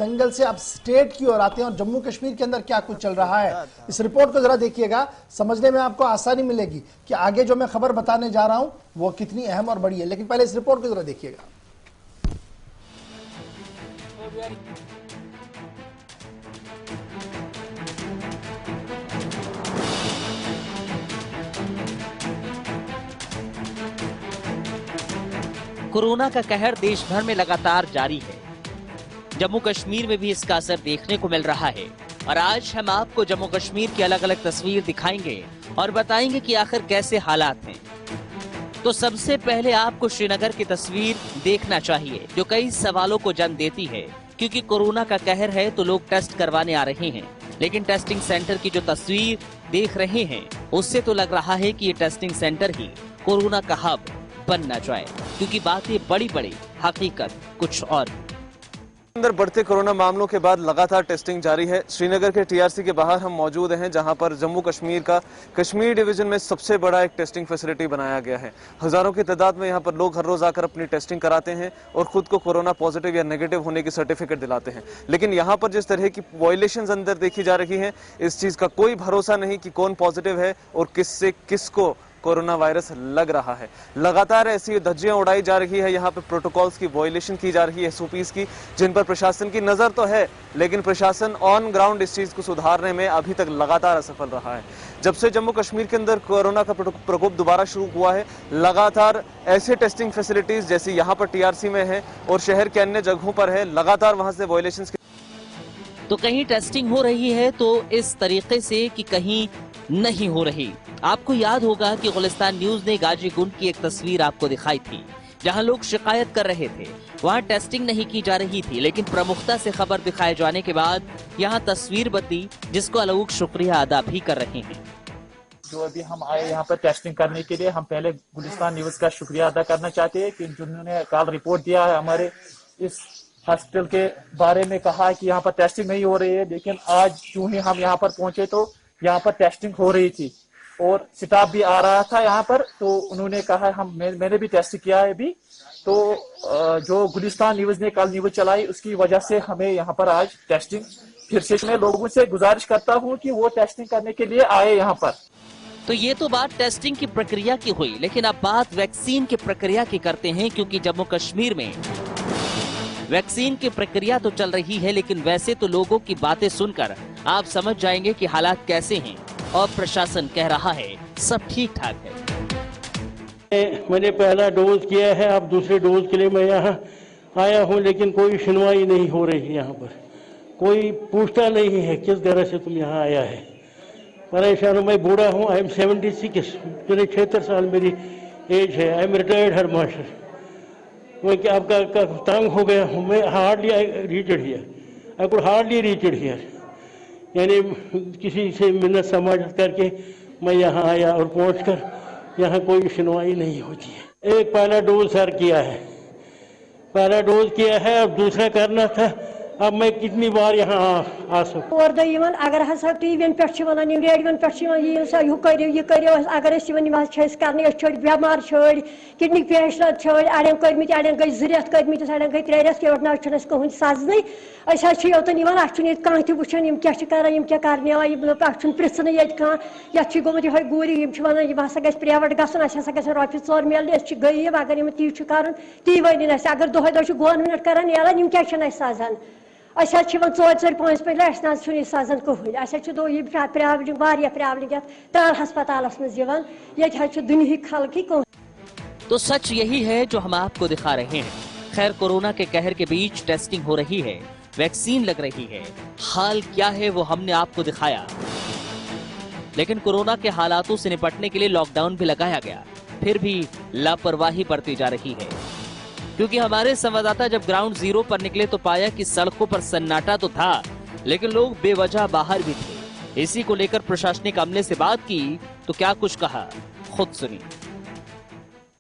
जंगल से अब स्टेट की ओर आते हैं और जम्मू कश्मीर के अंदर क्या कुछ चल रहा है, इस रिपोर्ट को जरा देखिएगा। समझने में आपको आसानी मिलेगी कि आगे जो मैं खबर बताने जा रहा हूं वो कितनी अहम और बड़ी है, लेकिन पहले इस रिपोर्ट को जरा देखिएगा। कोरोना का कहर देश भर में लगातार जारी है। जम्मू कश्मीर में भी इसका असर देखने को मिल रहा है और आज हम आपको जम्मू कश्मीर की अलग अलग तस्वीर दिखाएंगे और बताएंगे कि आखिर कैसे हालात हैं। तो सबसे पहले आपको श्रीनगर की तस्वीर देखना चाहिए, जो कई सवालों को जन्म देती है। क्योंकि कोरोना का कहर है तो लोग टेस्ट करवाने आ रहे हैं, लेकिन टेस्टिंग सेंटर की जो तस्वीर देख रहे हैं उससे तो लग रहा है कि ये टेस्टिंग सेंटर ही कोरोना का हब बन न जाए, क्योंकि बातें बड़ी बड़ी, हकीकत कुछ और। अंदर बढ़ते कोरोना मामलों के बाद लगातार टेस्टिंग जारी है। श्रीनगर के टीआरसी के बाहर हम मौजूद हैं, जहां पर जम्मू कश्मीर का कश्मीर डिवीजन में सबसे बड़ा एक टेस्टिंग फैसिलिटी बनाया गया है। हजारों की तादाद में यहां पर लोग हर रोज आकर अपनी टेस्टिंग कराते हैं और खुद को कोरोना पॉजिटिव या नेगेटिव होने की सर्टिफिकेट दिलाते हैं। लेकिन यहां पर जिस तरह की वायलेशंस अंदर देखी जा रही है, इस चीज का कोई भरोसा नहीं कि कौन पॉजिटिव है और किससे किसको कोरोना वायरस लग रहा है। लगातार ऐसी धज्जियां उड़ाई जा रही है, यहाँ पे प्रोटोकॉल्स की वायलेशन की जा रही है, एसओपीज की, जिन पर प्रशासन की नजर तो है, लेकिन प्रशासन ऑन ग्राउंड इस चीज को सुधारने में अभी तक लगातार असफल रहा है। जब से जम्मू कश्मीर के अंदर कोरोना का प्रकोप दोबारा शुरू हुआ है, लगातार ऐसे टेस्टिंग फैसिलिटीज जैसी यहाँ पर टीआरसी में है और शहर के अन्य जगहों पर है, लगातार वहां से वायलेशन। तो कहीं टेस्टिंग हो रही है तो इस तरीके से कि कहीं नहीं हो रही। आपको याद होगा कि गुलिस्तान न्यूज ने गाजीगुंड की एक तस्वीर आपको दिखाई थी, जहां लोग शिकायत कर रहे थे। वहां टेस्टिंग नहीं की जा रही थी, लेकिन प्रमुखता से खबर दिखाए जाने के बाद यहां तस्वीर बदली, जिसको लोग शुक्रिया अदा भी कर रहे हैं। जो अभी हम आए यहाँ पर टेस्टिंग करने के लिए, हम पहले गुलिस्तान न्यूज का शुक्रिया अदा करना चाहते हैं कि जिन्होंने कल रिपोर्ट दिया है हमारे इस हॉस्पिटल के बारे में, कहा कि यहाँ पर टेस्टिंग नहीं हो रही है। लेकिन आज क्यों ही हम यहाँ पर पहुंचे तो यहाँ पर टेस्टिंग हो रही थी और स्टाफ भी आ रहा था यहाँ पर, तो उन्होंने कहा मैंने भी टेस्ट किया है अभी। तो जो गुलिस्तान न्यूज ने कल न्यूज चलाई उसकी वजह से हमें यहाँ पर आज टेस्टिंग फिर से, मैं लोगों से गुजारिश करता हूँ कि वो टेस्टिंग करने के लिए आए यहाँ पर। तो ये तो बात टेस्टिंग की प्रक्रिया की हुई, लेकिन अब बात वैक्सीन की प्रक्रिया की करते हैं। क्योंकि जम्मू कश्मीर में वैक्सीन की प्रक्रिया तो चल रही है, लेकिन वैसे तो लोगों की बातें सुनकर आप समझ जाएंगे कि हालात कैसे हैं और प्रशासन कह रहा है सब ठीक ठाक है। मैंने पहला डोज किया है, अब दूसरे डोज के लिए मैं यहाँ आया हूँ, लेकिन कोई सुनवाई नहीं हो रही। यहाँ पर कोई पूछता नहीं है किस तरह से तुम यहाँ आया है। परेशान हूँ, मैं बूढ़ा हूँ, आई एम 76, 76 साल मेरी एज है। I am retired head master. मैं क्या आपका तंग हो गया हूँ। मैं hardly reached here, I could hardly reached here, यानी किसी से मिन्नत समाजत करके मैं यहाँ आया और पहुँचकर यहाँ कोई सुनवाई नहीं होती है। एक पहला डोज सर किया है, पहला डोज किया है, अब दूसरा करना था। अब मैं कितनी बार यहाँ आ सकूँ? और अगर हसा टीवी पे रेडियो पे यह करो अगर कर छड़ बेमार छड़ किडनी पेशेंट छड़ अड़न कर्मित अड़न गई 2 रेत कर्मित अड़न गई 3 रेत योट ना कहूँ सजन योतन कह तुन क्या क्या करने पृन ये कह गोमुत ये गूरी वन यह हसा ग प्राइवेट गसन हसा ग रॉपी 4 मिलने गरीब अगर ती कर ती वन अगर दह दह गवर्नमेंट कर नीलान क्या सजन 4-4-5 पे सजन कहूँ ये प्रॉब्लम प्रॉब्लम त्राल हस्पताल ये दुनिया खल्क। तो सच यही है जो हम आपको दिखा रहे हैं। खैर, कोरोना के कहर के बीच टेस्टिंग हो रही है, वैक्सीन लग रही है, हाल क्या है वो हमने आपको दिखाया। लेकिन कोरोना के हालातों से निपटने के लिए लॉकडाउन भी लगाया गया, फिर भी लापरवाही बरती जा रही है। क्योंकि हमारे संवाददाता जब ग्राउंड जीरो पर निकले तो पाया कि सड़कों पर सन्नाटा तो था, लेकिन लोग बेवजह बाहर भी थे। इसी को लेकर प्रशासनिक अमले से बात की तो क्या कुछ कहा, खुद सुनिए।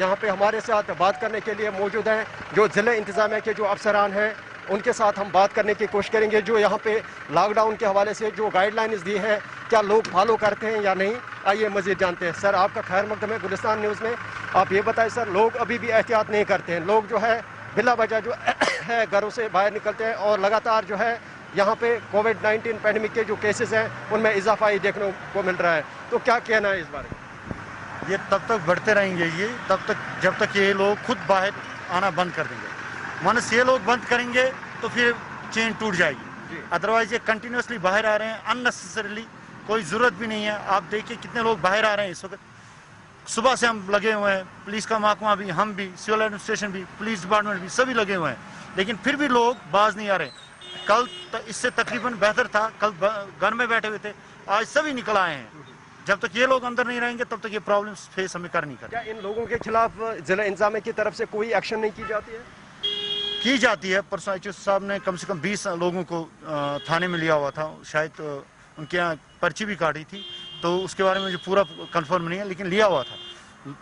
यहाँ पे हमारे साथ बात करने के लिए मौजूद हैं जो जिले इंतजामिया के जो अफसरान हैं, उनके साथ हम बात करने की कोशिश करेंगे। जो यहाँ पे लॉकडाउन के हवाले से जो गाइडलाइंस दी हैं, क्या लोग फॉलो करते हैं या नहीं, आइए मजीद जानते हैं। सर, आपका खैर मकदम है गुलिस्तान न्यूज़ में। आप ये बताएं सर, लोग अभी भी एहतियात नहीं करते हैं, लोग जो है बिला वजह जो है घरों से बाहर निकलते हैं और लगातार जो है यहाँ पे कोविड-19 पैंडेमिक के जो केसेस हैं उनमें इजाफा ही देखने को मिल रहा है। तो क्या कहना है इस बारे में? ये तब तक बढ़ते रहेंगे, ये तब तक जब तक ये लोग खुद बाहर आना बंद कर देंगे। मानस ये लोग बंद करेंगे तो फिर चेन टूट जाएगी। अदरवाइज ये कंटिन्यूसली बाहर आ रहे हैं अननेसेसरीली, कोई ज़रूरत भी नहीं है। आप देखिए कितने लोग बाहर आ रहे हैं इस वक्त। सुबह से हम लगे हुए हैं, पुलिस का महकमा भी, हम भी, सिविल एडमिनिस्ट्रेशन भी, पुलिस डिपार्टमेंट भी, सभी लगे हुए हैं, लेकिन फिर भी लोग बाज नहीं आ रहे। कल इससे तकरीबन बेहतर था, कल घर में बैठे हुए थे, आज सभी निकल आए हैं। जब तक ये लोग अंदर नहीं रहेंगे तब तक ये प्रॉब्लम्स फेस हमें करनी है। क्या इन लोगों के खिलाफ जिला इंतजामिया की तरफ से कोई एक्शन नहीं की जाती है? की जाती है। परसों एचओ साहब ने कम से कम 20 लोगों को थाने में लिया हुआ था, शायद उनके यहाँ पर्ची भी काटी थी, तो उसके बारे में मुझे पूरा कंफर्म नहीं है, लेकिन लिया हुआ था।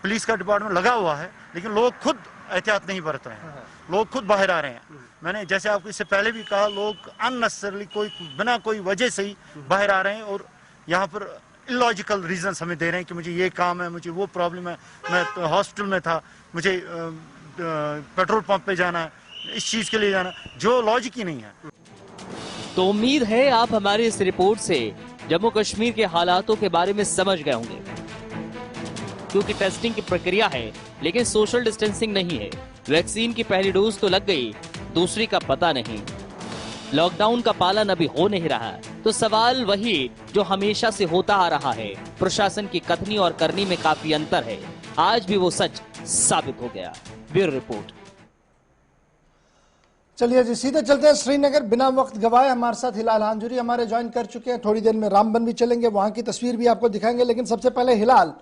पुलिस का डिपार्टमेंट लगा हुआ है, लेकिन लोग खुद एहतियात नहीं बरत रहे हैं, लोग खुद बाहर आ रहे हैं। मैंने जैसे आपको इससे पहले भी कहा, लोग अननेसेसरली कोई बिना कोई वजह से ही बाहर आ रहे हैं और यहाँ पर इलॉजिकल रीजंस हमें दे रहे हैं कि मुझे ये काम है, मुझे वो प्रॉब्लम है, मैं हॉस्पिटल में था, मुझे पेट्रोल पंप पे जाना है, इस चीज के लिए जाना, जो लॉजिक ही नहीं है। तो उम्मीद है आप हमारी इस रिपोर्ट से जम्मू कश्मीर के हालातों के बारे में समझ गए होंगे, क्योंकि टेस्टिंग की प्रक्रिया है लेकिन सोशल डिस्टेंसिंग नहीं है। वैक्सीन की पहली डोज तो लग गई, दूसरी का पता नहीं। लॉकडाउन का पालन अभी हो नहीं रहा, तो सवाल वही जो हमेशा से होता आ रहा है। प्रशासन की कथनी और करनी में काफी अंतर है, आज भी वो सच साबित हो गया। Bureau report. चलिए जी सीधे चलते हैं श्रीनगर। बिना वक्त गवाए हमारे साथ हिलाल हांजुरी हमारे ज्वाइन कर चुके हैं। थोड़ी देर में रामबन भी चलेंगे, वहां की तस्वीर भी आपको दिखाएंगे, लेकिन सबसे पहले हिलाल,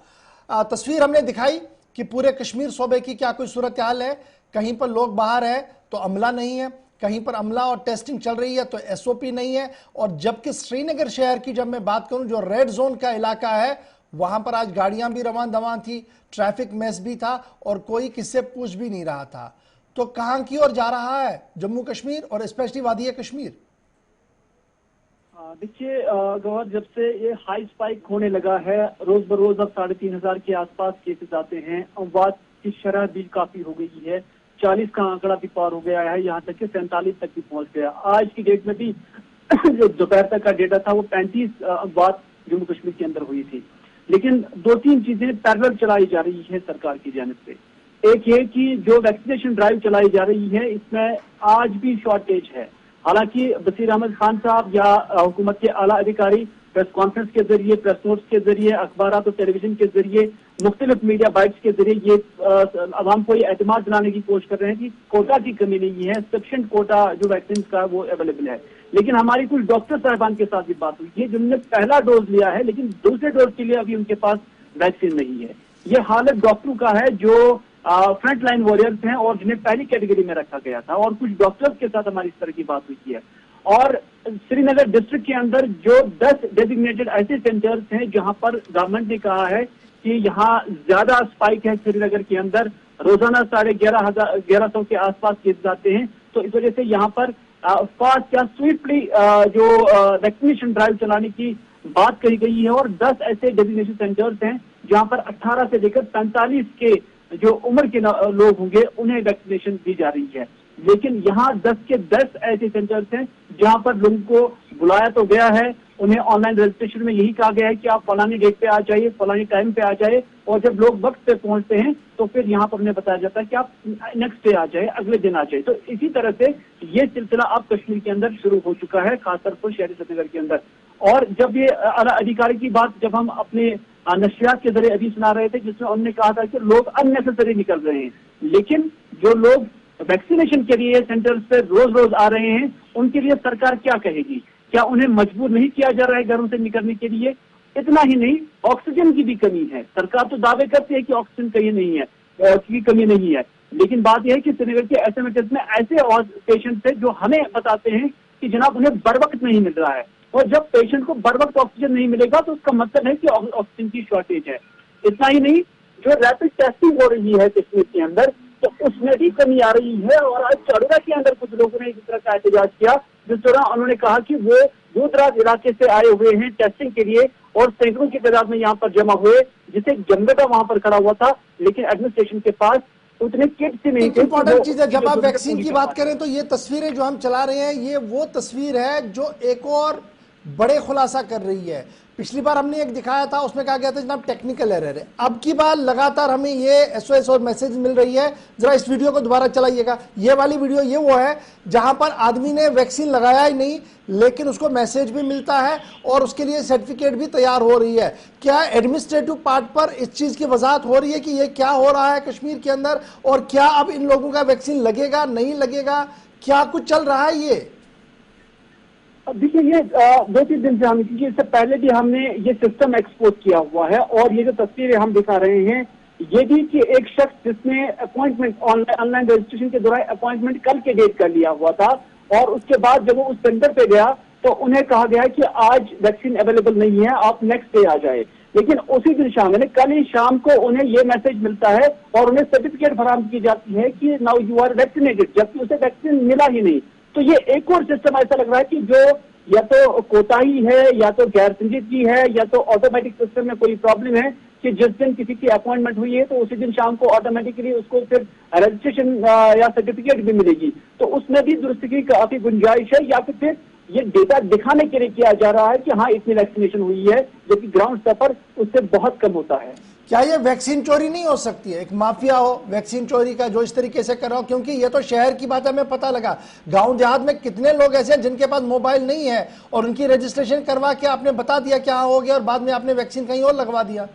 तस्वीर हमने दिखाई कि पूरे कश्मीर सूबे की क्या कोई सूरत हाल है। कहीं पर लोग बाहर है तो अमला नहीं है, कहीं पर अमला और टेस्टिंग चल रही है तो एसओपी नहीं है। और जबकि श्रीनगर शहर की जब मैं बात करूं, जो रेड जोन का इलाका है, वहां पर आज गाड़ियां भी रवान दवान थी, ट्रैफिक मेस भी था और कोई किससे पूछ भी नहीं रहा था। तो कहां की ओर जा रहा है जम्मू कश्मीर और स्पेशली वादी कश्मीर? देखिए गौर, जब से ये हाई स्पाइक होने लगा है, रोज बरोज अब 3500 के आसपास केसेस आते हैं। अमवात की शरह भी काफी हो गई है, 40 का आंकड़ा भी पार हो गया है, यहाँ तक कि 47 तक भी पहुंच गया। आज की डेट में भी जो दोपहर तक का डेटा था वो 35 अमवात जम्मू कश्मीर के अंदर हुई थी। लेकिन 2-3 चीजें पैरेलल चलाई जा रही है सरकार की जानिब से। एक ये कि जो वैक्सीनेशन ड्राइव चलाई जा रही है, इसमें आज भी शॉर्टेज है। हालांकि बसीर अहमद खान साहब या हुकूमत के आला अधिकारी प्रेस कॉन्फ्रेंस के जरिए, प्रेस नोट्स के जरिए, अखबारात और टेलीविजन के जरिए, मुख्तलिफ मीडिया बाइट्स के जरिए ये आवाम को ये एतमाद दिलाने की कोशिश कर रहे हैं कि कोटा की कमी नहीं है, सफिशिएंट कोटा जो वैक्सीन का वो अवेलेबल है। लेकिन हमारी कुछ डॉक्टर साहबान के साथ भी बात हुई है जिन्होंने पहला डोज लिया है लेकिन दूसरे डोज के लिए अभी उनके पास वैक्सीन नहीं है। ये हालत डॉक्टरों का है जो फ्रंट लाइन वॉरियर्स हैं और जिन्हें पहली कैटेगरी में रखा गया था। और कुछ डॉक्टर्स के साथ हमारी इस तरह की बात हुई है। और श्रीनगर डिस्ट्रिक्ट के अंदर जो 10 डेजिग्नेटेड ऐसे सेंटर्स हैं जहां पर गवर्नमेंट ने कहा है कि यहाँ ज्यादा स्पाइक है। श्रीनगर के अंदर रोजाना 11,500 के आसपास केसेस आते हैं, तो इस वजह से यहाँ पर फास्ट या स्वीटली जो वैक्सीनेशन ड्राइव चलाने की बात कही गई है। और 10 ऐसे डेजिग्नेशन सेंटर्स हैं जहां पर 18 से लेकर 45 के जो उम्र के लोग होंगे उन्हें वैक्सीनेशन दी जा रही है। लेकिन यहाँ 10 के 10 ऐसे सेंटर्स हैं जहां पर लोगों को बुलाया तो गया है, उन्हें ऑनलाइन रजिस्ट्रेशन में यही कहा गया है कि आप फलानी डेट पे आ जाइए, फलानी टाइम पे आ जाइए। और जब लोग वक्त पे पहुंचते हैं तो फिर यहाँ पर उन्हें बताया जाता है कि आप नेक्स्ट डे आ जाए, अगले दिन आ जाए। तो इसी तरह से ये सिलसिला अब कश्मीर के अंदर शुरू हो चुका है, खासतौर पर शहरी श्रीनगर के अंदर। और जब ये अधिकारी की बात जब हम अपने नशियात के जरिए अभी सुना रहे थे, जिसमें उन्होंने कहा था कि लोग अननेसेसरी निकल रहे हैं, लेकिन जो लोग वैक्सीनेशन के लिए सेंटर्स पे रोज रोज आ रहे हैं उनके लिए सरकार क्या कहेगी? क्या उन्हें मजबूर नहीं किया जा रहा है घरों से निकलने के लिए? इतना ही नहीं, ऑक्सीजन की भी कमी है। सरकार तो दावे करती है कि ऑक्सीजन की कमी नहीं है, लेकिन बात यह है कि श्रीनगर के एसएमएचएस में ऐसे पेशेंट्स हैं जो हमें बताते हैं कि जनाब उन्हें बर वक्त नहीं मिल रहा है। और जब पेशेंट को बर वक्त ऑक्सीजन नहीं मिलेगा तो उसका मतलब है कि ऑक्सीजन की शॉर्टेज है। इतना ही नहीं, जो रैपिड टेस्टिंग हो रही है कश्मीर के अंदर तो उसमें भी कमी आ रही है। और आज चारूरा के अंदर कुछ लोगों ने इस तरह का एहतजाज किया, जिस दौरान उन्होंने कहा कि वो दूर-दराज इलाके से आए हुए हैं टेस्टिंग के लिए और सैकड़ों की तादाद में यहाँ पर जमा हुए, जिसे जनरेटर वहां पर खड़ा हुआ था, लेकिन एडमिनिस्ट्रेशन के पास उतने किट्स नहीं एक इंपॉर्टेंट चीज है, जब आप वैक्सीन की बात करें तो ये तस्वीरें जो हम चला रहे हैं ये वो तस्वीर है जो एक और बड़े खुलासा कर रही है। पिछली बार हमने एक दिखाया था, उसमें कहा गया था जनाब टेक्निकल एरर है। अब की बार लगातार हमें ये एसओएस और मैसेज मिल रही है। जरा इस वीडियो को दोबारा चलाइएगा। ये वाली वीडियो ये वो है जहां पर आदमी ने वैक्सीन लगाया ही नहीं लेकिन उसको मैसेज भी मिलता है और उसके लिए सर्टिफिकेट भी तैयार हो रही है। क्या एडमिनिस्ट्रेटिव पार्ट पर इस चीज की वजाहत हो रही है कि ये क्या हो रहा है कश्मीर के अंदर, और क्या अब इन लोगों का वैक्सीन लगेगा नहीं लगेगा, क्या कुछ चल रहा है? ये देखिए, ये 2-3 दिन से हम, क्योंकि इससे पहले भी हमने ये सिस्टम एक्सपोज किया हुआ है और ये जो तस्वीरें हम दिखा रहे हैं ये भी कि एक शख्स जिसने अपॉइंटमेंट ऑनलाइन रजिस्ट्रेशन के दौरान अपॉइंटमेंट कल के डेट कर लिया हुआ था और उसके बाद जब वो उस सेंटर पे गया तो उन्हें कहा गया कि आज वैक्सीन अवेलेबल नहीं है, आप नेक्स्ट डे आ जाए। लेकिन उसी दिन शाम, यानी कल ही शाम को उन्हें ये मैसेज मिलता है और उन्हें सर्टिफिकेट फराहम की जाती है कि नाउ यू आर वैक्सीनेटेड, जबकि उसे वैक्सीन मिला ही नहीं। तो ये एक और सिस्टम ऐसा लग रहा है कि जो या तो कोताही है या तो गैर संजीदगी है या तो ऑटोमेटिक सिस्टम में कोई प्रॉब्लम है कि जिस दिन किसी की अपॉइंटमेंट हुई है तो उसी दिन शाम को ऑटोमेटिकली उसको फिर रजिस्ट्रेशन या सर्टिफिकेट भी मिलेगी। तो उसमें भी दुरुस्ती की काफी गुंजाइश है, या फिर ये डेटा दिखाने के लिए किया जा रहा है कि हाँ इतनी वैक्सीनेशन हुई है, जो कि ग्राउंड स्तर पर उससे बहुत कम होता है। क्या ये वैक्सीन चोरी नहीं हो सकती है? एक माफिया हो वैक्सीन चोरी का जो इस तरीके से कर रहा हो, क्योंकि ये तो शहर की बात है, हमें पता लगा। गांव देहात में कितने लोग ऐसे हैं जिनके पास मोबाइल नहीं है और उनकी रजिस्ट्रेशन करवा के आपने बता दिया क्या हो गया और बाद में आपने वैक्सीन कहीं और लगवा दिया।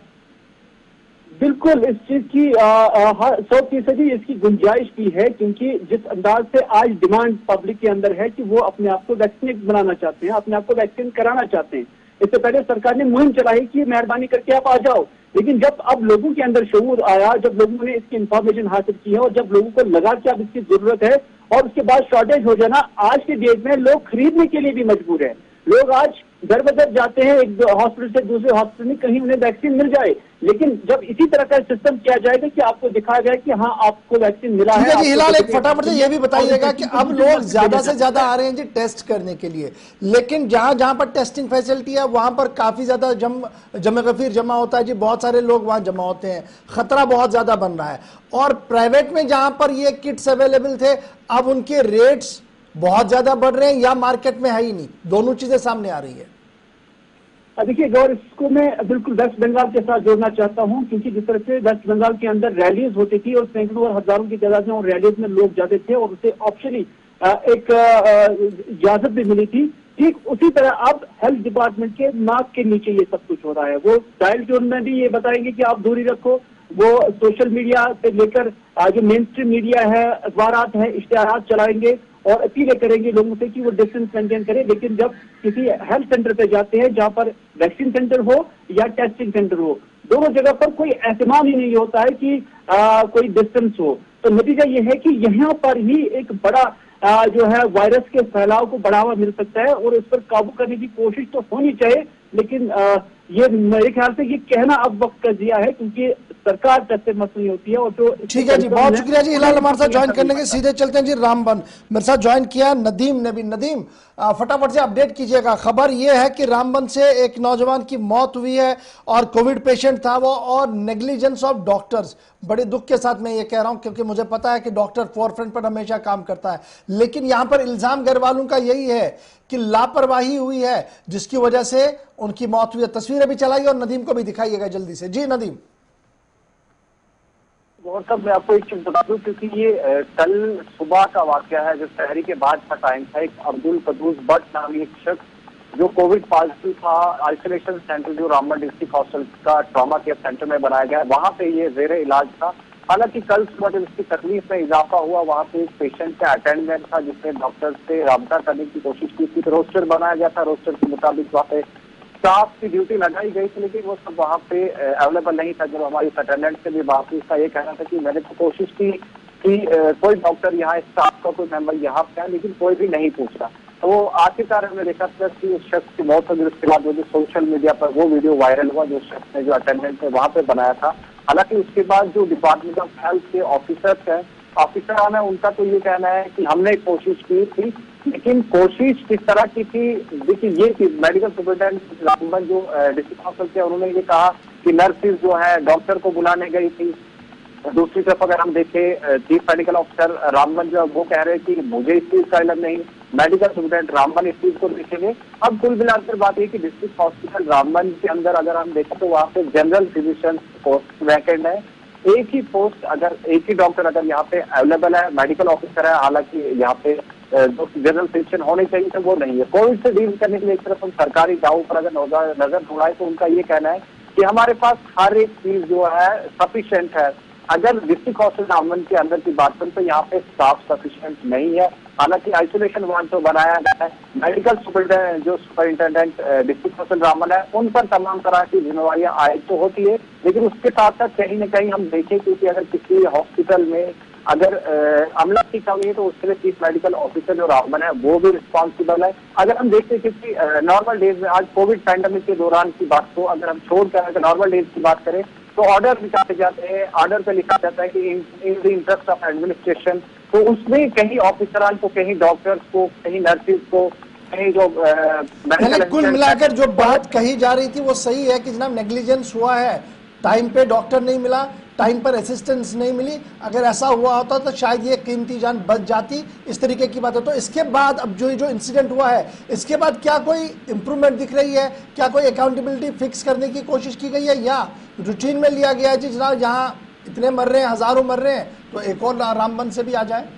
बिल्कुल, इस चीज की 100% इसकी गुंजाइश भी है, क्योंकि जिस अंदाज से आज डिमांड पब्लिक के अंदर है कि वो अपने आप को वैक्सीनेट बनाना चाहते हैं, अपने आप को वैक्सीन कराना चाहते हैं। इससे पहले सरकार ने मुहिम चलाई कि मेहरबानी करके आप आ जाओ, लेकिन जब अब लोगों के अंदर शऊर आया, जब लोगों ने इसकी इंफॉर्मेशन हासिल की है और जब लोगों को लगा कि अब इसकी जरूरत है और उसके बाद शॉर्टेज हो जाना, आज के डेट में लोग खरीदने के लिए भी मजबूर है। लोग आज दर बदर जाते हैं एक हॉस्पिटल से दूसरे हॉस्पिटल में, कहीं उन्हें वैक्सीन मिल जाए। लेकिन जब इसी तरह का सिस्टम किया जाएगा कि आपको दिखाया जाए कि हाँ आपको वैक्सीन मिला है। जी हिलाल, एक फटाफट से ये भी बताइएगा कि अब लोग ज्यादा से ज्यादा आ रहे हैं जी टेस्ट करने के लिए, लेकिन जहां जहां पर टेस्टिंग फैसिलिटी है वहां पर काफी ज्यादा जमगफीर जमा होता है जी, बहुत सारे लोग वहां जमा होते हैं, खतरा बहुत ज्यादा बन रहा है। और प्राइवेट में जहां पर ये किट्स अवेलेबल थे अब उनके रेट्स बहुत ज्यादा बढ़ रहे हैं या मार्केट में है ही नहीं, दोनों चीजें सामने आ रही है। देखिए गौर, इसको मैं बिल्कुल वेस्ट बंगाल के साथ जोड़ना चाहता हूं, क्योंकि जिस तरह से वेस्ट बंगाल के अंदर रैलीज होती थी और सैकड़ों और हजारों की तादाद में और रैलीज में लोग जाते थे और उसे ऑप्शनली एक इजाजत भी मिली थी, ठीक उसी तरह अब हेल्थ डिपार्टमेंट के नाक के नीचे ये सब कुछ हो रहा है। वो डायल टोन में भी ये बताएंगे कि आप दूरी रखो, वो सोशल मीडिया से लेकर जो मेन स्ट्रीम मीडिया है, अखबारात है, इश्तिहारात चलाएंगे और अपीलें करेंगे लोगों से कि वो डिस्टेंस मेंटेन करें। लेकिन जब किसी हेल्थ सेंटर पे जाते हैं जहां पर वैक्सीन सेंटर हो या टेस्टिंग सेंटर हो, दोनों जगह पर कोई एहतमाम ही नहीं होता है कि कोई डिस्टेंस हो। तो नतीजा ये है कि यहाँ पर ही एक बड़ा जो है वायरस के फैलाव को बढ़ावा मिल सकता है और इस पर काबू करने की कोशिश तो होनी चाहिए। लेकिन ये मेरे ख्याल से ये कहना अब वक्त का दिया है, क्योंकि सरकार तस्वीर मसली होती है। और जो ठीक है जी, बहुत शुक्रिया जी हिलाल हमारे साथ ज्वाइन करने के। सीधे चलते हैं जी रामबन, मेरे साथ ज्वाइन किया नदीम ने भी। नदीम फटाफट से अपडेट कीजिएगा। खबर ये है कि रामबन से एक नौजवान की मौत हुई है और कोविड पेशेंट था वो, और नेग्लिजेंस ऑफ डॉक्टर्स। बड़े दुख के साथ मैं ये कह रहा हूं क्योंकि मुझे पता है कि डॉक्टर फोरफ्रंट पर हमेशा काम करता है, लेकिन यहां पर इल्जाम घर वालों का यही है कि लापरवाही हुई है जिसकी वजह से उनकी मौत हुई है। तस्वीरें भी चलाइए और नदीम को भी दिखाइएगा जल्दी से। जी नदीम। और तब मैं आपको एक चीज बता दूं, क्योंकि ये कल सुबह का वाकया है, जो शहरी के बाद का टाइम था। एक अब्दुल कदूस भट्ट नामी एक शख्स जो कोविड पॉजिटिव था, आइसोलेशन सेंटर जो रामबन डिस्ट्रिक्ट हॉस्पिटल का ट्रॉमा केयर सेंटर में बनाया गया, वहां पे ये जेरे इलाज था। हालांकि कल सुबह जब इसकी तकलीफ में इजाफा हुआ, वहां पे एक पेशेंट का अटेंडेंट था जिसने डॉक्टर से राब्ता करने की कोशिश की थी। तो रोस्टर बनाया गया था, रोस्टर के मुताबिक वहाँ पे स्टाफ की ड्यूटी लगाई गई थी, लेकिन वो सब वहाँ पे अवेलेबल नहीं था। जब हमारी अटेंडेंट से भी बात हुई, उसका ये कहना था कि मैंने तो कोशिश की कि कोई डॉक्टर यहाँ स्टाफ का कोई मेंबर यहाँ पे है, लेकिन कोई भी नहीं पूछा। तो वो आखिरकार हमने देखा था कि उस शख्स की मौत हो गई। उसके बाद जो सोशल मीडिया पर वो वीडियो वायरल हुआ जो शख्स ने, जो अटेंडेंट है वहाँ पे बनाया था। हालांकि उसके बाद जो डिपार्टमेंट ऑफ हेल्थ के ऑफिसर्स हैं, ऑफिसर है, उनका तो ये कहना है कि हमने कोशिश की थी, लेकिन कोशिश किस तरह की थी। देखिए ये मेडिकल सुपरिटेंडेंट रामबन जो डिस्ट्रिक्ट हॉस्पिटल थे, उन्होंने ये कहा कि नर्सिस जो है डॉक्टर को बुलाने गई थी, दूसरी तरफ अगर हम देखें चीफ मेडिकल ऑफिसर रामबन जो वो कह रहे हैं कि मुझे इस चीज का इल्म नहीं, मेडिकल सुपरिटेंडेंट रामबन इस चीज को देखेंगे। अब कुल मिलाकर बात यह कि डिस्ट्रिक्ट हॉस्पिटल रामबन के अंदर अगर हम देखें तो वहाँ पे जनरल फिजिशियन पोस्ट वैकेंट है। एक ही पोस्ट अगर एक ही डॉक्टर अगर यहाँ पे अवेलेबल है, मेडिकल ऑफिसर है, हालांकि यहाँ पे जो जनरल फिजिशियन होने चाहिए तो वो नहीं है। कोविड से डील करने के लिए एक तरफ हम सरकारी दावों पर अगर नजर दौड़ाए तो उनका ये कहना है कि हमारे पास हर एक चीज जो है सफिशिएंट है। अगर डिस्ट्रिक्ट हॉस्पिटल रामबन के अंदर की बात करें तो यहाँ पे स्टाफ सफिशिएंट नहीं है। हालांकि आइसोलेशन वार्ड तो बनाया गया है, medical superintendent district hospital Ramban है, उन पर तमाम तरह की जिम्मेवारियां आयद तो होती है, लेकिन उसके साथ साथ कहीं न कहीं हम देखें क्योंकि अगर किसी हॉस्पिटल में अगर अमला की कमी है तो उसके लिए चीफ मेडिकल ऑफिसर जो रामबन है वो भी रिस्पॉन्सिबल है। अगर हम देखते हैं क्योंकि नॉर्मल डेज में आज कोविड पैंडेमिक के दौरान की बात को अगर हम छोड़कर अगर नॉर्मल डेज की बात करें तो ऑर्डर निकाले जाते हैं, ऑर्डर पे लिखा जाता है कि in the interest of administration, तो उसमें कहीं ऑफिसरान को, कहीं डॉक्टर्स को, कहीं नर्सिस को, कहीं जो कुल मिलाकर जो बात कही जा रही थी वो सही है कि जनाब नेग्लिजेंस हुआ है, टाइम पे डॉक्टर नहीं मिला, टाइम पर असिस्टेंस नहीं मिली। अगर ऐसा हुआ होता तो शायद ये कीमती जान बच जाती, इस तरीके की बात है। तो इसके बाद अब जो इंसिडेंट हुआ है इसके बाद क्या कोई इंप्रूवमेंट दिख रही है, क्या कोई अकाउंटेबिलिटी फिक्स करने की कोशिश की गई है या रूटीन में लिया गया है जी जनाब जहाँ इतने मर रहे हैं, हजारों मर रहे हैं तो एक और रामबन से भी आ जाए?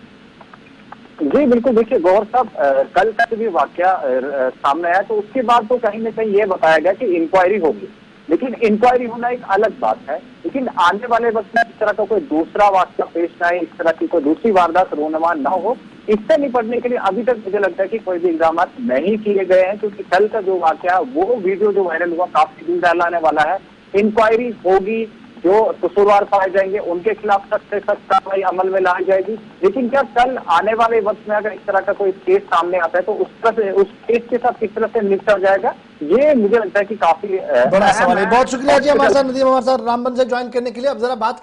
जी बिल्कुल, देखिए गौर साहब कल का भी वाकया सामने आया तो उसके बाद तो कहीं न कहीं ये बताया गया कि इंक्वायरी होगी, लेकिन इंक्वायरी होना एक अलग बात है। लेकिन आने वाले वक्त में इस तरह का कोई दूसरा वाकया पेश न आए, इस तरह की कोई दूसरी वारदात रोनुमा न हो, इससे निपटने के लिए अभी तक मुझे लगता है कि कोई भी इंतजाम नहीं किए गए हैं, क्योंकि कल का जो वाकया वो वीडियो जो वायरल हुआ काफी दिल दहलाने वाला है। इंक्वायरी होगी, जो कसूरवार पाए जाएंगे उनके खिलाफ सख्त से सख्त कार्रवाई अमल में लाई जाएगी। लेकिन क्या कल आने वाले वक्त में अगर इस तरह का कोई केस सामने आता है तो उस केस के साथ किस तरह से निपटा जाएगा, ये मुझे लगता है कि काफी बड़ा सवाल है। बहुत शुक्रिया जी हमारे साथ नदीम हमारे साथ रामबन से ज्वाइन करने के लिए। अब जरा बात